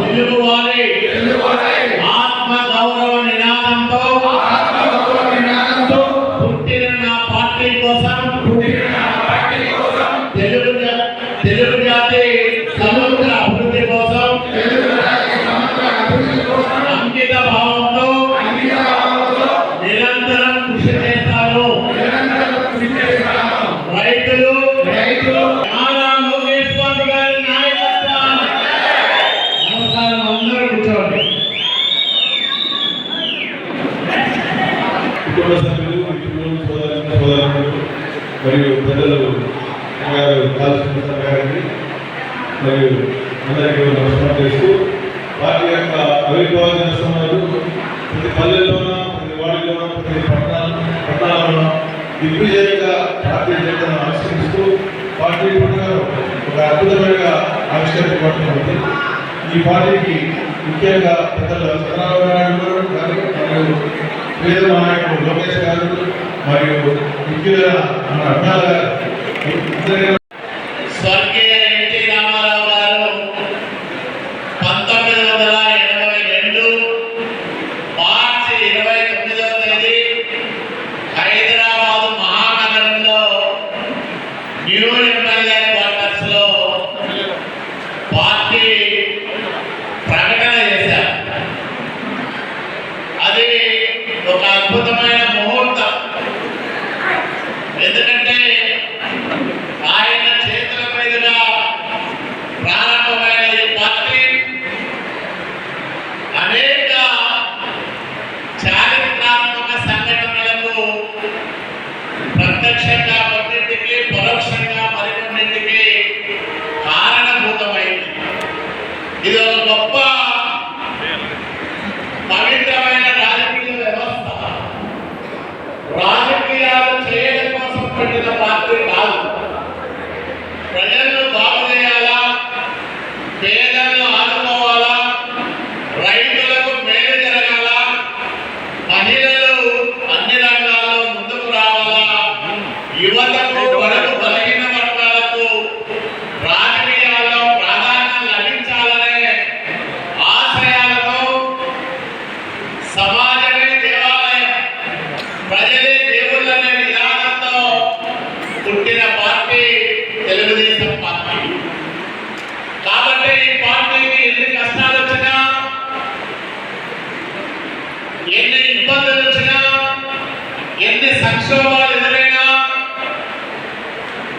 తెలుగువారి ఆత్మ గౌరవ నినాదంతో పుట్టిన నా పార్టీ కోసం తెలుగు జాతి సమగ్ర అభివృద్ధి కోసం అంకిత భావంతో నిరంతరం కృషి చేస్తాను. రైతులు నారా లోకేష్ బాబు గారి నాయకత్వం. నమస్కారం, అందరూ కూర్చోండి. కుటుంబ సభ్యులు, సోదరులు మరియు పెద్దలు గారికి మరియు అందరికీ నమస్కారం చేస్తూ వాటి యొక్క ఆవిర్భావ దినోత్సవాలు ప్రతి పల్లెల్లోన, ప్రతి వాడిలోన, ప్రతి పట్టణాల్లోన దిగ్విజయంగా పార్టీ జెండాను ఆవిష్కరిస్తూ పార్టీ పండుగను ఒక అద్భుతమైన ఆవిష్కరించబడుతుంది. ఈ పార్టీకి ముఖ్యంగా పెద్దలు చంద్రబాబు నాయుడు గారు మరియు పేద నాయకుడు లోకేష్ గారు మరియు ముఖ్యులైన మన అభిమానుల గారు స్వర్గీయ ఎన్టీ రామారావు గారు 1982 మార్చి 29వ తేదీ హైదరాబాద్ మహానగరంలో న్యూ ఎమ్మెల్యే క్వార్టర్స్ లో పార్టీ ప్రకటన చేశారు. అది ఒక అద్భుతమైన ముహూర్తం. ఎందుకంటే ఆయన చేతుల మీదుగా ప్రారంభమైన ఈ పార్టీ అనేక చారిత్రాత్మక సంఘటనలకు ప్రత్యక్షంగా కొన్నింటికి, పరోక్షంగా మరికొన్నింటికి కారణభూతమైంది. ఇది ఒక గొప్ప పవిత్రమైన రాజకీయ వ్యవస్థ. రాజకీయాలు చేయడం కోసం పెట్టిన పార్టీ కాదు. ప్రజలను బాగు చేయాలా, పేదలను ఆదుకోవాలా, రైతులకు మేలు జరగాలా, మహిళలు అన్ని రంగాల్లో ముందుకు రావాలా, యువతకు, బడుగు బలహీన వర్గాలకు రాజకీయాల్లో ప్రాధాన్యం లభించాలనే ఆశయాలతో సమాజమే దేవాలయం, ప్రజలే దేవుళ్ళనే నినాదంతో పుట్టిన పార్టీ తెలుగుదేశం పార్టీ. కాబట్టి ఈ పార్టీకి ఎన్ని కష్టాలు వచ్చినా, ఎన్ని ఇబ్బందులు వచ్చినా, ఎన్ని సంక్షోభాలు ఎదురైనా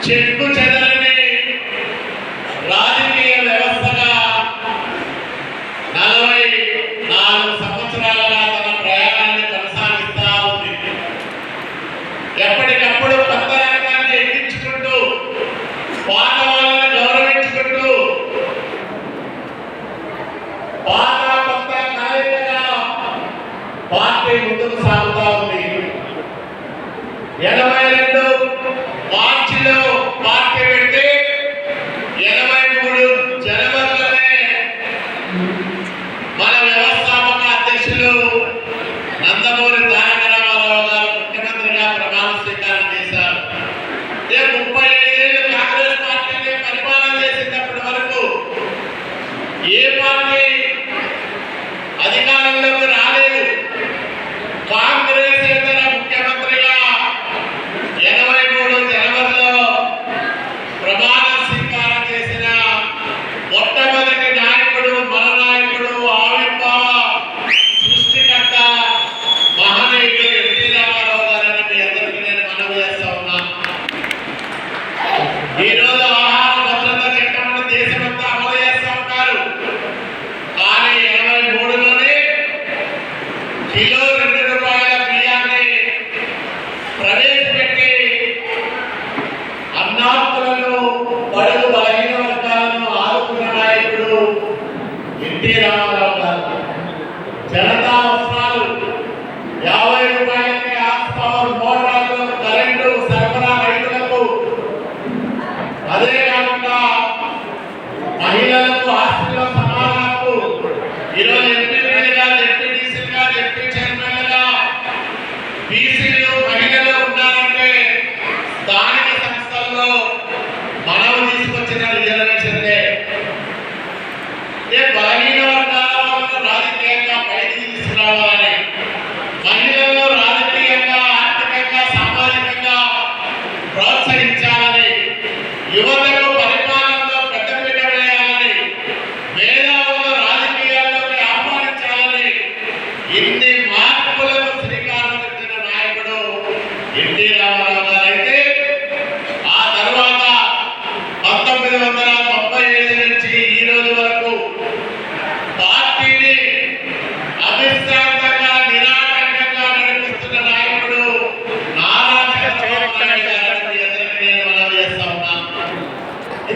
చెక్కు చెదరని రాజకీయ వ్యవస్థగా 44 సంవత్సరాలుగా తన ప్రయాణాన్ని కొనసాగిస్తా ఉంది. ఎప్పటికప్పుడు కొత్త రంగాన్ని ఎక్కించుకుంటూ, పాత వాళ్ళని గౌరవించుకుంటూ, పాత కొత్త కలయికగా పార్టీ ముందుకు సాగుతా ఉంది. 82 మార్చిలో పార్టీ పెడితే 83 జనవరిలోనే మన వ్యవస్థాపక అధ్యక్షులు నందమూరి తారక రామారావు గారు ముఖ్యమంత్రిగా ప్రమాణ స్వీకారం చేశారు. 35 ఏళ్ళు కాంగ్రెస్ పార్టీని పరిపాలన చేసినప్పటి వరకు ఏ పార్టీ అధికారంలోకి రాలేదు. కాంగ్రెస్ ఇతర ముఖ్యమంత్రిగా 83 జనవరిలో ప్రమాణ స్వీకారం చేసిన మొట్టమొదటి నాయకుడు, మన నాయకుడు, ఆవిర్భావ సృష్టికర్త, మహనీయుడు ఎన్టీ రామారావు గారని మీ అందరికీ నేను మనవి చేస్తా ఉన్నా. ఈరోజు ఆహార భద్రత చట్టం దేశమంతా అమలు చేస్తా ఉన్నారు. కానీ 83లోనే కిలో 2 రూపాయల బియ్యాన్ని ప్రవేశపెట్టి అన్నార్థులను, బడుగు బలహీన వర్గాలను ఆదుకున్న నాయకుడు ఎన్టీ రామారావు గారు. జనతా వస్త్రాలు 50 రూపాయలకి హార్స్ పవర్ మోటార్లు, కరెంటు సరఫరా రైతులకు, అదే కాకుండా మహిళలకు ఆస్తిలో సమానాలకు ఈరోజు ఎంపీగా, డిప్యూటీసీగా, డిప్యూటీ చైర్మన్గా బీసీలు, మహిళలు ఉన్నారంటే స్థానిక సంస్థల్లో మనము తీసుకొచ్చిన రిజర్వేషన్లే.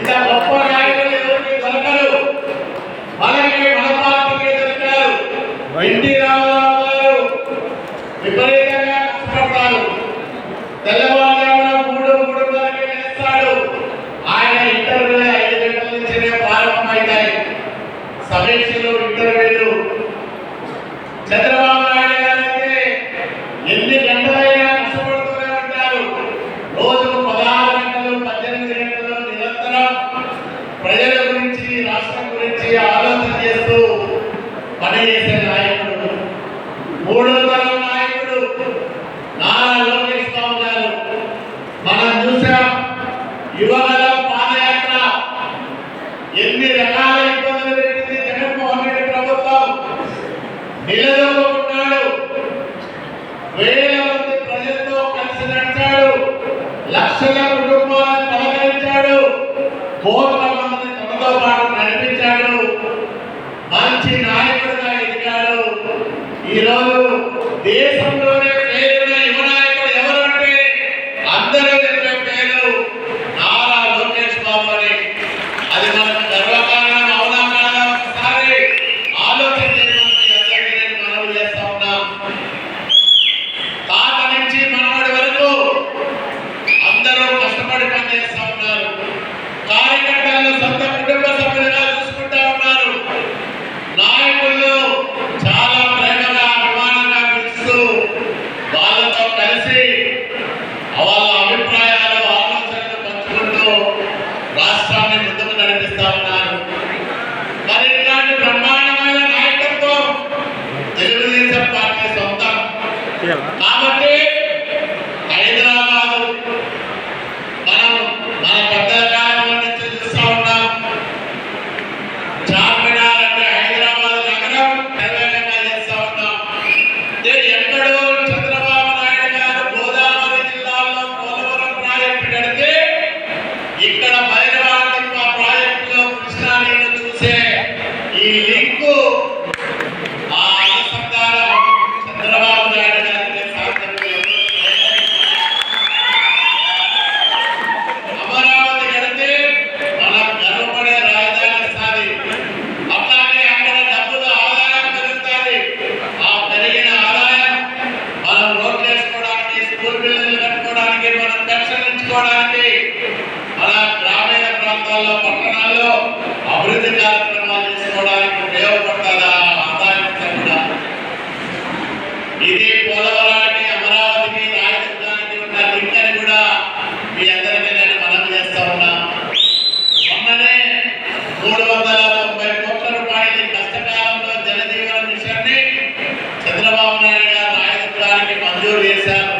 ఇంత గొప్ప నాయకులు ఎవరికి దొరకరు. మనకి మన పార్టీకి దొరికారు. ఎన్టీ రామారావు గారు విపరీతంగా కష్టపడతారు. తెల్లవారుజామున 3:30కి లేస్తాడు. ఆయన ఇంటర్వ్యూ 5 గంటల నుంచే ప్రారంభమవుతాయి. సమీక్షలు, ఇంటర్వ్యూలు. చంద్రబాబు నాయుడు గారు అయితే ఎన్ని గంటలైనా కష్టపడుతూనే ఉంటారు. రోజుకు 16 గంటలు, 18 గంటలు నిరంతరం ప్రజల గురించి, రాష్ట్రం గురించి ఆలోచన చేస్తూ పనిచేసే నాయకుడు, మూడో తరం నాయకుడు నారా లోకేష్ బాబు గారు. మనం చూసాం యువగలం పాదయాత్ర ఎన్ని రకాల ఇబ్బందులు పెట్టింది జగన్మోహన్ రెడ్డి ప్రభుత్వం. నిలదొక్కున్నాడు. వేల మంది ప్రజలతో కలిసి నడిచాడు. లక్షల కుటుంబాలను పలకరించాడు. కోట్ల మందిని తనతో పాటు నడిపించాడు. మంచి నాయకుడిగా ఎదిగాడు. ఈరోజు దేశంలోనే పేరున్న యువ నాయకుడు ఎవరు అంటే అందరూ చెప్పే పేరు నారా లోకేష్ బాబు అని. అది మనకు గర్వకారణం. అవునా కాదా? ఒకసారి ఆలోచన చేయమని అందరికీ నేను మనవి చేస్తా ఉన్నా. తాత నుంచి మనవడి వరకు అందరూ కష్టపడి పనిచేస్తా ఉన్నారు. కార్యకర్తలను సొంత కుటుంబ సభ్యులుగా చూసుకుంటా ఉన్నారు. నాయకులు చాలా ప్రేమగా, అభిమానంగా పిలుస్తూ వాళ్ళతో కలిసి వాళ్ళ అభిప్రాయాలు, ఆలోచనలు పంచుకుంటూ రాష్ట్రాన్ని ముందుకు నడిపిస్తా ఉన్నారు. మరి ఇట్లాంటి బ్రహ్మాండమైన నాయకత్వం తెలుగుదేశం పార్టీ సొంతం. కాబట్టి హైదరాబాద్ మనం మన పెద్దల కాలం నుంచి చూస్తా ఉన్నాం. చార్మినార్ అంటే హైదరాబాద్ నగరం నిర్వేగంగా చేస్తా ఉన్నాం. ఎక్కడో చంద్రబాబు నాయుడు గారు గోదావరి జిల్లాలో పోలవరం ప్రాజెక్టు కడితే ఇక్కడ భైరవాడ ప్రాజెక్టులో కృష్ణా నీళ్లు చూసే ఈ లింకు, ఆ అనుసంధానం చంద్రబాబు నాయుడు గారికి సాధ్యం లేదు. అమరావతి కడితే మనం గర్వపడే రాజధాని స్థాయి. అట్లాగే అక్కడ డబ్బుల ఆదాయం పెరుగుతుంది. ఆ పెరిగిన ఆదాయం మనం రోడ్లు వేసుకోవడానికి, స్కూల్ బిల్డింగ్లు కట్టుకోవడానికి, మనం పెన్షన్ ఇచ్చుకోవడానికి, మన గ్రామీణ ప్రాంతాల్లో, పట్టణాల్లో అభివృద్ధి కార్యక్రమాలు చేసుకోవడానికి ఉపయోగపడుతుందా ఆదాయం కూడా. ఇది పోలవరానికి, అమరావతికి, రాయదుర్గానికి ఉన్న లింక్ అని కూడా మీ అందరికీ నేను మనవి చేస్తా ఉన్నా. మొన్ననే 390 కోట్ల రూపాయల కష్టకాలంలో జలజీవన మిషన్ ని చంద్రబాబు నాయుడు గారు రాయదుర్గానికి మంజూరు చేశారు.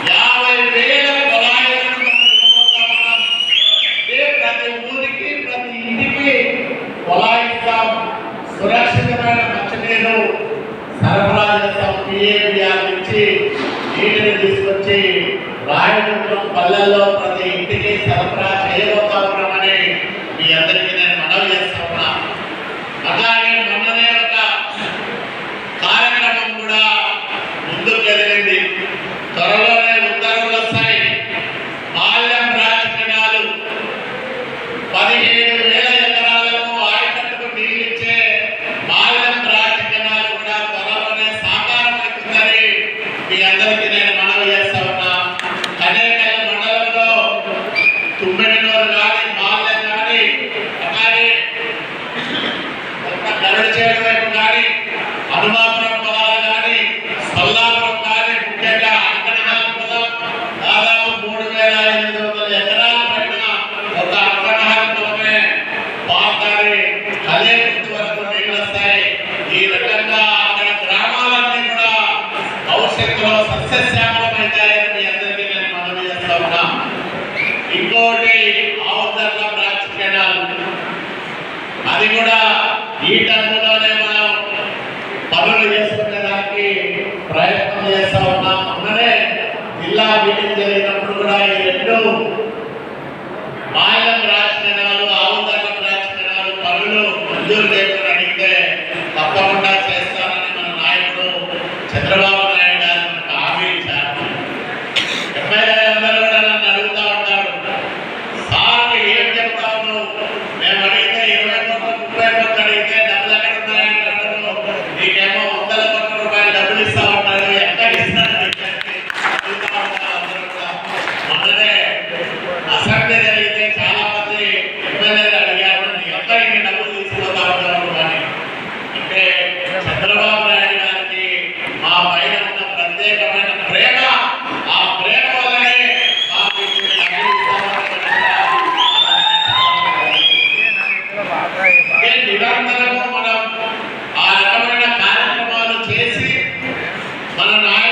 50,000 కుళాయిలను మనం ఇవ్వబోతా ఉన్నాం. ప్రతి ఊరికి, ప్రతి ఇంటికి కుళాయి ఇస్తాం. సురక్షితమైన మంచినీరు సరఫరా చేస్తాం. పిఏబిఆర్ నుంచి నీటిని తీసుకొచ్చి రాయదుర్గం పల్లెల్లో ప్రతి ఇంటికి సరఫరా చేయబోతా ఉన్నామని మీ అందరికీ నేను మనవి చేస్తా ఉన్నా. అలాగే మొన్ననే ఒక కార్యక్రమం కూడా ముందుకు కదిలింది. త్వరలోనే ఉత్తర్వులు వస్తాయి. మాల్యం రాజకీయాలు 17,000 ఎకరాలకు ఆయకట్టుకు నీళ్ళిచ్చే మాల్యం రాజకీయాలు కూడా త్వరలోనే సాకారం అవుతుందని మీ అందరికీ నేను మనవి చేస్తా ఉన్నా. కనేకల్ మండలంలో తుమ్మిడినూరు కానీ, మాల్యం కానీ, అలాగే గరుడచేడు వైపు కానీ, హనుమాపురం పొలాలు కానీ, సల్లాపురం కానీ, ముఖ్యంగా అంకణహాల పొలం దాదాపు 3,500 ఎకరాల పైన ఒక అంకణహాల పొలమే పాతారి కలేగుర్తి వరకు నీళ్ళు వస్తాయి. ఈ రకంగా అక్కడ గ్రామాలన్నీ కూడా భవిష్యత్తులో సస్యశ్యామలమవుతాయని మీ అందరికీ నేను మనవి చేస్తా ఉన్నా. ఇంకోటి ఆవుదర్ల బ్రాంచ్ కెనాల్, అది కూడా ఈ టర్ములోనే మనం పనులు చేసుకునేదానికి ప్రయత్నం చేస్తా ఉన్నాం. మొన్ననే జిల్లా మీటింగ్ జరిగినప్పుడు కూడా ఈ రెండు మాయలం బ్రాంచ్ కెనాల్, ఆవుదర్ల బ్రాంచ్ కెనాల్ పనులు మంజూరు చేయమని అడిగితే తప్పకుండా చేస్తానని మన నాయకుడు చంద్రబాబు నాయుడు గారు మనకు హామీ ఇచ్చారు. ఎమ్మెల్యేలందరూ కూడా నన్ను అడుగుతా ఉంటారు, సార్ ఏం చెప్తా ఉన్నారు మన నాయకుడు